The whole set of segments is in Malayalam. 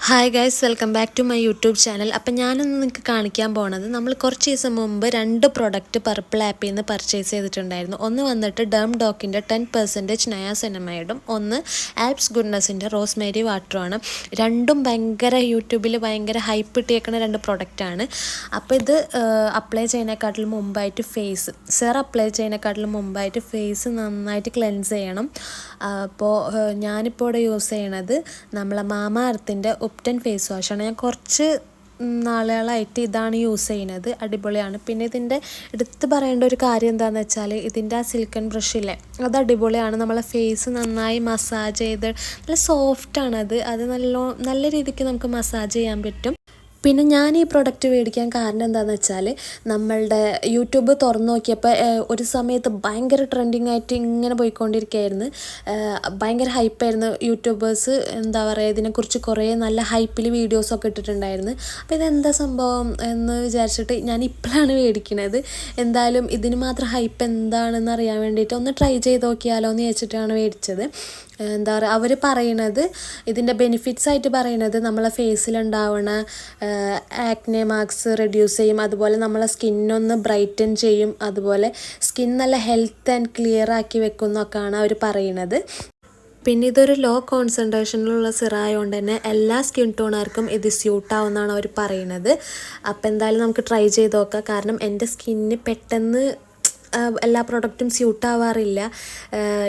Hi guys, welcome back to my YouTube channel. അപ്പം ഞാനൊന്ന് നിങ്ങൾക്ക് കാണിക്കാൻ പോണത് നമ്മൾ കുറച്ച് ദിവസം മുമ്പ് 2 പ്രൊഡക്റ്റ് പർപ്പിൾ ആപ്പിൽ നിന്ന് പർച്ചേസ് ചെയ്തിട്ടുണ്ടായിരുന്നു. ഒന്ന് വന്നിട്ട് ഡേം ഡോക്കിൻ്റെ 10% നയാസിനമൈഡും ഒന്ന് ആൽപ്സ് ഗുഡ്നസിൻ്റെ റോസ്മേരി വാട്ടറുമാണ്. രണ്ടും യൂട്യൂബിൽ ഭയങ്കര ഹൈപ്പ് ഇട്ടേക്കുന്ന 2 പ്രൊഡക്റ്റാണ്. അപ്പോൾ ഇത് അപ്ലൈ ചെയ്യുന്നതിനെക്കാട്ടിലും മുമ്പായിട്ട് അപ്ലൈ ചെയ്യുന്നതിനെക്കാട്ടിലും മുമ്പായിട്ട് ഫേസ് നന്നായിട്ട് ക്ലെൻസ് ചെയ്യണം. അപ്പോൾ ഞാനിപ്പോൾ ഇവിടെ യൂസ് ചെയ്യണത് നമ്മളെ മാമ എർത്തിൻ്റെ ഉപ്റ്റൻ ഫേസ് വാഷാണ്. ഞാൻ കുറച്ച് നാളുകളായിട്ട് ഇതാണ് യൂസ് ചെയ്യുന്നത്. അടിപൊളിയാണ്. പിന്നെ ഇതിൻ്റെ എടുത്ത് പറയേണ്ട ഒരു കാര്യം എന്താണെന്ന് വെച്ചാൽ ഇതിൻ്റെ ആ സിൽക്കൺ ബ്രഷില്ലേ, അത് അടിപൊളിയാണ്. നമ്മളെ ഫേസ് നന്നായി മസാജ് ചെയ്ത് നല്ല സോഫ്റ്റാണ്. അത് നല്ല രീതിക്ക് നമുക്ക് മസാജ് ചെയ്യാൻ പറ്റും. പിന്നെ ഞാൻ ഈ പ്രൊഡക്റ്റ് മേടിക്കാൻ കാരണം എന്താണെന്ന് വെച്ചാൽ നമ്മളുടെ യൂട്യൂബ് തുറന്നു നോക്കിയപ്പോൾ ഒരു സമയത്ത് ഭയങ്കര ട്രെൻഡിങ് ആയിട്ട് ഇങ്ങനെ പോയിക്കൊണ്ടിരിക്കുകയായിരുന്നു. ഭയങ്കര ഹൈപ്പായിരുന്നു. യൂട്യൂബേഴ്സ് എന്താ പറയുക, ഇതിനെക്കുറിച്ച് കുറേ നല്ല ഹൈപ്പിൽ വീഡിയോസൊക്കെ ഇട്ടിട്ടുണ്ടായിരുന്നു. അപ്പോൾ ഇതെന്താ സംഭവം എന്ന് വിചാരിച്ചിട്ട് ഞാൻ ഇപ്പോഴാണ് മേടിക്കുന്നത്. എന്തായാലും ഇതിന് മാത്രം ഹൈപ്പ് എന്താണെന്ന് അറിയാൻ വേണ്ടിയിട്ട് ഒന്ന് ട്രൈ ചെയ്ത് നോക്കിയാലോ എന്ന് വെച്ചിട്ടാണ് മേടിച്ചത്. എന്താ പറയുക, അവർ പറയണത് ഇതിൻ്റെ ബെനിഫിറ്റ്സ് ആയിട്ട് പറയണത് നമ്മളെ ഫേസിലുണ്ടാവുന്ന ആക്നെ മാർക്സ് റെഡ്യൂസ് ചെയ്യും, അതുപോലെ നമ്മളെ സ്കിന്നൊന്ന് ബ്രൈറ്റൻ ചെയ്യും, അതുപോലെ സ്കിൻ നല്ല ഹെൽത്ത് ആൻഡ് ക്ലിയർ ആക്കി വെക്കുന്നൊക്കെയാണ് അവർ പറയണത്. പിന്നെ ഇതൊരു ലോ കോൺസെൻട്രേഷനിലുള്ള സിറായതുകൊണ്ട് തന്നെ എല്ലാ സ്കിൻ ടോണർക്കും ഇത് സ്യൂട്ടാവുമെന്നാണ് അവർ പറയുന്നത്. അപ്പോൾ എന്തായാലും നമുക്ക് ട്രൈ ചെയ്ത് നോക്കാം. കാരണം എൻ്റെ സ്കിന്നിന് പെട്ടെന്ന് എല്ലാ പ്രൊഡക്റ്റും സ്യൂട്ടാവാറില്ല.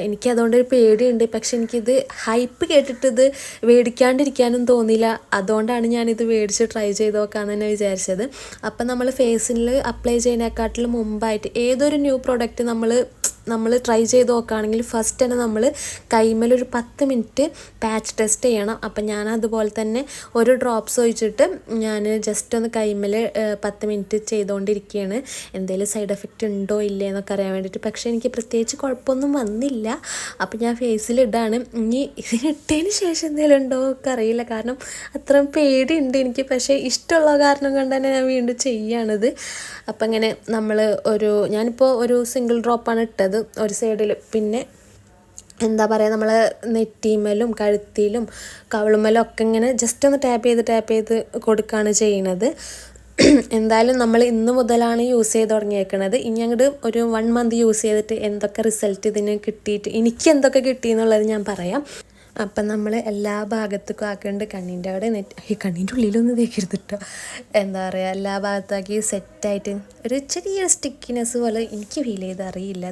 എനിക്കതുകൊണ്ടൊരു പേടിയുണ്ട്. പക്ഷെ എനിക്കിത് ഹൈപ്പ് കേട്ടിട്ട് ഇത് മേടിക്കാണ്ടിരിക്കാനും തോന്നിയില്ല. അതുകൊണ്ടാണ് ഞാനിത് മേടിച്ച് ട്രൈ ചെയ്ത് നോക്കാമെന്ന് തന്നെ വിചാരിച്ചത്. അപ്പം നമ്മൾ ഫേസിൽ അപ്ലൈ ചെയ്യുന്നതിനെക്കാട്ടിലും മുമ്പായിട്ട് ഏതൊരു ന്യൂ പ്രൊഡക്റ്റ് നമ്മൾ ട്രൈ ചെയ്ത് നോക്കുകയാണെങ്കിൽ ഫസ്റ്റ് തന്നെ നമ്മൾ കൈമേലൊരു 10 മിനിറ്റ് പാച്ച് ടെസ്റ്റ് ചെയ്യണം. അപ്പം ഞാൻ അതുപോലെ തന്നെ ഒരു ഡ്രോപ്സ് ഒഴിച്ചിട്ട് ഞാൻ ജസ്റ്റ് ഒന്ന് കൈമേൽ 10 മിനിറ്റ് ചെയ്തുകൊണ്ടിരിക്കുകയാണ്. എന്തെങ്കിലും സൈഡ് എഫക്റ്റ് ഉണ്ടോ ഇല്ലേ എന്നൊക്കെ അറിയാൻ വേണ്ടിയിട്ട്. പക്ഷേ എനിക്ക് പ്രത്യേകിച്ച് കുഴപ്പമൊന്നും വന്നില്ല. അപ്പം ഞാൻ ഫേസിലിടാണ്. ഇനി ഇതിനിട്ടതിന് ശേഷം എന്തെങ്കിലും ഉണ്ടോ ഒക്കെ അറിയില്ല. കാരണം അത്രയും പേടിയുണ്ട് എനിക്ക്. പക്ഷേ ഇഷ്ടമുള്ള കാരണം കൊണ്ട് തന്നെ ഞാൻ വീണ്ടും ചെയ്യുകയാണിത്. അപ്പം അങ്ങനെ ഞാനിപ്പോൾ ഒരു സിംഗിൾ ഡ്രോപ്പാണ് ഇട്ടത് ഒരു സൈഡിൽ. പിന്നെ എന്താ പറയുക, നമ്മൾ നെറ്റിമേലും കഴുത്തിലും കവിളുമേലും ഒക്കെ ഇങ്ങനെ ജസ്റ്റ് ഒന്ന് ടാപ്പ് ചെയ്ത് കൊടുക്കുകയാണ് ചെയ്യുന്നത്. എന്തായാലും നമ്മൾ ഇന്ന് മുതലാണ് യൂസ് ചെയ്ത് തുടങ്ങിയേക്കുന്നത്. ഇനി അങ്ങോട്ട് ഒരു 1 മന്ത് യൂസ് ചെയ്തിട്ട് എന്തൊക്കെ റിസൾട്ട് ഇതിന് കിട്ടിയിട്ട് എനിക്ക് എന്തൊക്കെ കിട്ടിയെന്നുള്ളത് ഞാൻ പറയാം. അപ്പം നമ്മൾ എല്ലാ ഭാഗത്തേക്കും ആക്കേണ്ട കണ്ണിൻ്റെ അവിടെ കണ്ണിൻ്റെ ഉള്ളിലൊന്നും തേക്കരുത് കേട്ടോ. എന്താ പറയുക, എല്ലാ ഭാഗത്താക്കി സെറ്റായിട്ട് ഒരു ചെറിയൊരു സ്റ്റിക്കിനെസ് പോലെ എനിക്ക് ഫീൽ ചെയ്ത് അറിയില്ല.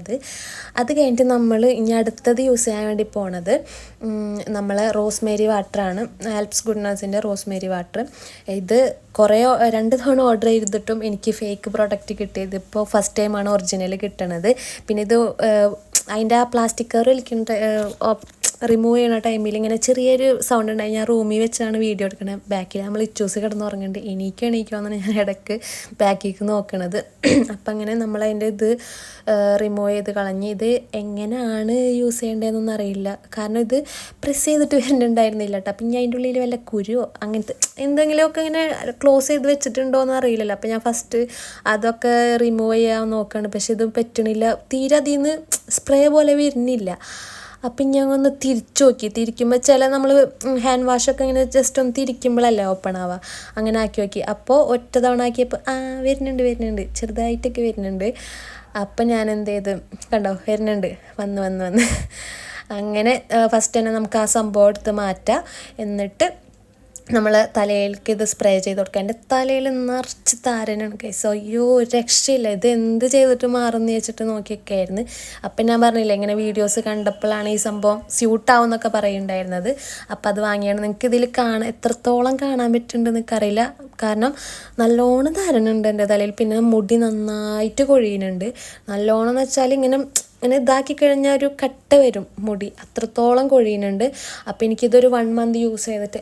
അത് കഴിഞ്ഞിട്ട് നമ്മൾ ഇനി അടുത്തത് യൂസ് ചെയ്യാൻ വേണ്ടി പോണത് നമ്മളെ റോസ്മേരി വാട്ടറാണ്. ആൽപ്സ് ഗുഡ്നസിൻ്റെ റോസ്മേരി വാട്ടർ. ഇത് 2 തവണ ഓർഡർ ചെയ്തിട്ടും എനിക്ക് ഫേക്ക് പ്രോഡക്റ്റ് കിട്ടിയത്. ഇപ്പോൾ ഫസ്റ്റ് ടൈമാണ് ഒറിജിനൽ കിട്ടണത്. പിന്നെ ഇത് അതിൻ്റെ ആ പ്ലാസ്റ്റിക് കവർ റിമൂവ് ചെയ്യുന്ന ടൈമിൽ ഇങ്ങനെ ചെറിയൊരു സൗണ്ട് ഉണ്ടായി. ഞാൻ റൂമിൽ വെച്ചാണ് വീഡിയോ എടുക്കണത്. ബാക്കിൽ നമ്മൾ ഇച്ചൂസ് കിടന്നുറങ്ങുന്നുണ്ട്. എണീക്കുമെന്നാണ് ഞാൻ ഇടയ്ക്ക് ബാക്കിലേക്ക് നോക്കണത്. അപ്പം അങ്ങനെ നമ്മളതിൻ്റെ ഇത് റിമൂവ് ചെയ്ത് കളഞ്ഞ്. ഇത് എങ്ങനെയാണ് യൂസ് ചെയ്യേണ്ടതെന്നൊന്നും അറിയില്ല. കാരണം ഇത് പ്രസ് ചെയ്തിട്ട് വരുന്നുണ്ടായിരുന്നില്ല കേട്ടോ. അപ്പം ഞാൻ അതിൻ്റെ ഉള്ളിൽ വല്ല കുരുവോ അങ്ങനത്തെ എന്തെങ്കിലുമൊക്കെ ഇങ്ങനെ ക്ലോസ് ചെയ്ത് വെച്ചിട്ടുണ്ടോ എന്ന് അറിയില്ലല്ലോ. അപ്പം ഞാൻ ഫസ്റ്റ് അതൊക്കെ റിമൂവ് ചെയ്യാൻ നോക്കുകയാണ്. പക്ഷെ ഇത് പറ്റണില്ല. തീരെ അതിൽ നിന്ന് സ്പ്രേ പോലെ വരുന്നില്ല. അപ്പം ഞാൻ ഒന്ന് തിരിക്കുമ്പോൾ നമ്മൾ ഹാൻഡ് വാഷൊക്കെ ഇങ്ങനെ ജസ്റ്റ് ഒന്ന് തിരിക്കുമ്പോഴല്ലേ ഓപ്പൺ ആവുക. അങ്ങനെ ആക്കി നോക്കി. അപ്പോൾ ഒറ്റ തവണ ആക്കിയപ്പോൾ വരുന്നുണ്ട് ചെറുതായിട്ടൊക്കെ വരുന്നുണ്ട്. അപ്പം ഞാൻ എന്ത് ചെയ്ത് കണ്ടോ, വരുന്നുണ്ട് വന്ന് അങ്ങനെ ഫസ്റ്റ് തന്നെ നമുക്ക് ആ സംഭവം എടുത്ത് മാറ്റാം. എന്നിട്ട് നമ്മൾ തലയിലേക്ക് ഇത് സ്പ്രേ ചെയ്ത് കൊടുക്കുക. എൻ്റെ തലയിൽ നിറച്ച് താരനാണ് കൈസ്. അയ്യോ, രക്ഷയില്ല. ഇത് എന്ത് ചെയ്തിട്ട് മാറുമെന്ന് വെച്ചിട്ട് നോക്കിയൊക്കെയായിരുന്നു. അപ്പം ഞാൻ പറഞ്ഞില്ല, ഇങ്ങനെ വീഡിയോസ് കണ്ടപ്പോഴാണ് ഈ സംഭവം സ്യൂട്ടാവും എന്നൊക്കെ പറയുന്നുണ്ടായിരുന്നത്. അപ്പം അത് വാങ്ങിയാണ്. നിങ്ങൾക്ക് ഇതിൽ എത്രത്തോളം കാണാൻ പറ്റുന്നുണ്ടെന്ന് എനിക്കറിയില്ല. കാരണം നല്ലോണം താരനുണ്ട് എൻ്റെ തലയിൽ. പിന്നെ മുടി നന്നായിട്ട് കൊഴിയുന്നുണ്ട്. നല്ലോണം എന്ന് വെച്ചാൽ ഇങ്ങനെ ഇതാക്കി കഴിഞ്ഞാൽ ഒരു കട്ട വരും മുടി, അത്രത്തോളം കൊഴിയുന്നുണ്ട്. അപ്പോൾ എനിക്കിതൊരു 1 മന്ത് യൂസ് ചെയ്തിട്ട്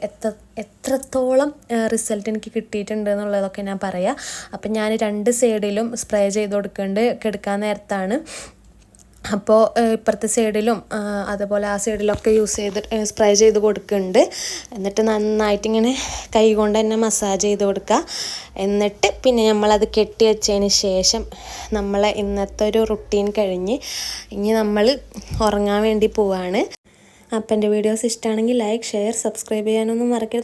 എത്രത്തോളം റിസൾട്ട് എനിക്ക് കിട്ടിയിട്ടുണ്ട് എന്നുള്ളതൊക്കെ ഞാൻ പറയാം. അപ്പം ഞാൻ 2 സൈഡിലും സ്പ്രേ ചെയ്ത് കിടക്കാൻ നേരത്താണ്. അപ്പോൾ ഇപ്പുറത്തെ സൈഡിലും അതുപോലെ ആ സൈഡിലൊക്കെ സ്പ്രേ ചെയ്ത് കൊടുക്കുന്നുണ്ട്. എന്നിട്ട് നന്നായിട്ട് ഇങ്ങനെ കൈ കൊണ്ട് തന്നെ മസാജ് ചെയ്ത് കൊടുക്കുക. എന്നിട്ട് പിന്നെ നമ്മളത് കെട്ടി വെച്ചതിന് ശേഷം നമ്മളെ ഇന്നത്തെ ഒരു റുട്ടീൻ കഴിഞ്ഞ് ഇനി നമ്മൾ ഉറങ്ങാൻ വേണ്ടി പോവാണ്. അപ്പം എൻ്റെ വീഡിയോസ് ഇഷ്ടമാണെങ്കിൽ ലൈക്ക്, ഷെയർ, സബ്സ്ക്രൈബ് ചെയ്യാനൊന്നും മറക്കരുത്.